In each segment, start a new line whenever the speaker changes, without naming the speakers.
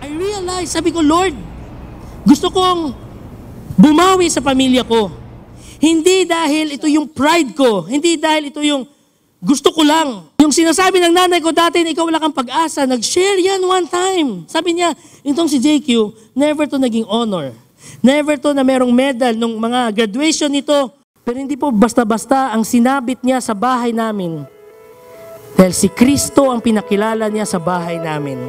I realized, sabi ko, Lord, gusto kong bumawi sa pamilya ko. Hindi dahil ito yung pride ko. Hindi dahil ito yung gusto ko lang. Yung sinasabi ng nanay ko dati na ikaw wala kang pag-asa, nag-share yan one time. Sabi niya, itong si JQ, never to naging honor. Never to na merong medal nung mga graduation nito. Pero hindi po basta-basta ang sinabit niya sa bahay namin. Dahil si Kristo ang pinakilala niya sa bahay namin.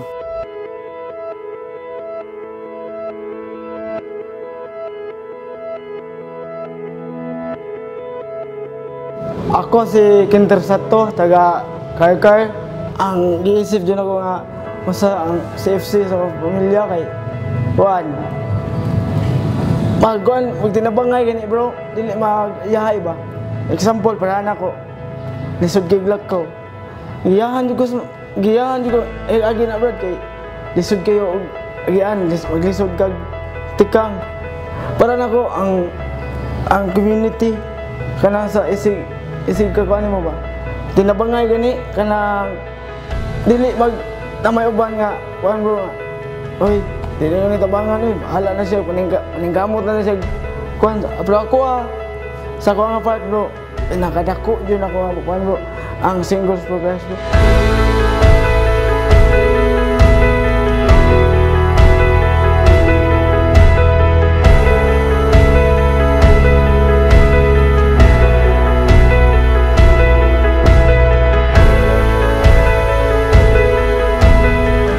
Ako si Kinter Sato, taga Karkar. Ang giisip dyan ako nga masa ang CFC sa pamilya kay Juan. Pag-Juan, magtinabangay gani bro, dili mag-iyahay ba? Example, para anak ko, lisod giglak ko. Giyahan ko, agi na brad kay lisod kayo, agian, maglisod kag tikang. Para na ko, ang community, kanang sa isig ka kuan mo ba? Tinabangay gani kanang dili mag tamay uban nga kuan bro nga. Oy, dili ni tabangan eh. Bahala na siya paningkamot na siya kuan. Pero ako sa ko nga part bro, nakadako jud ako nga kuan bro. Ang singles progress bro.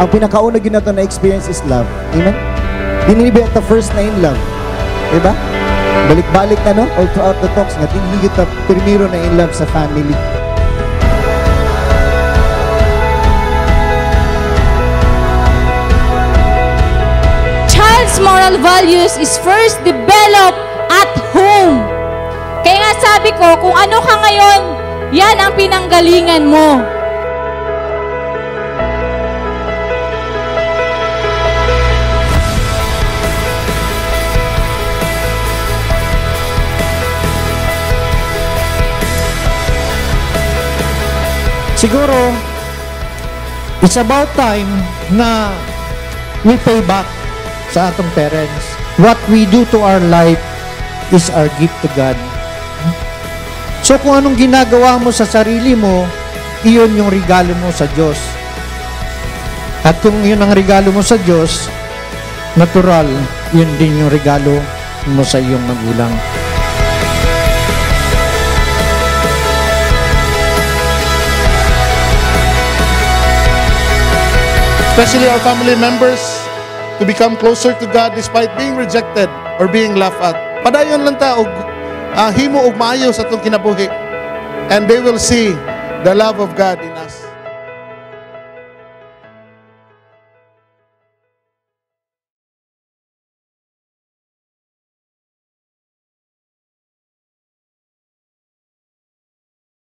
Ang pinakauna yun nato na experience is love. Amen? Dinilibi at the first na in love. Diba? Balik-balik na no? All throughout the talks nga, tinigit na primero na in love sa family.
Child's moral values is first developed at home. Kaya nga sabi ko, kung ano ka ngayon, yan ang pinanggalingan mo.
Siguro, it's about time na we pay back sa atong parents. What we do to our life is our gift to God. So kung anong ginagawa mo sa sarili mo, iyon yung regalo mo sa Diyos. At kung yun ang regalo mo sa Diyos, natural, yun din yung regalo mo sa iyong magulang.
Especially our family members, to become closer to God despite being rejected or being laughed at. Padayon lang ta og himo og maayo sa atong kinabuhi, and they will see the love of God in us.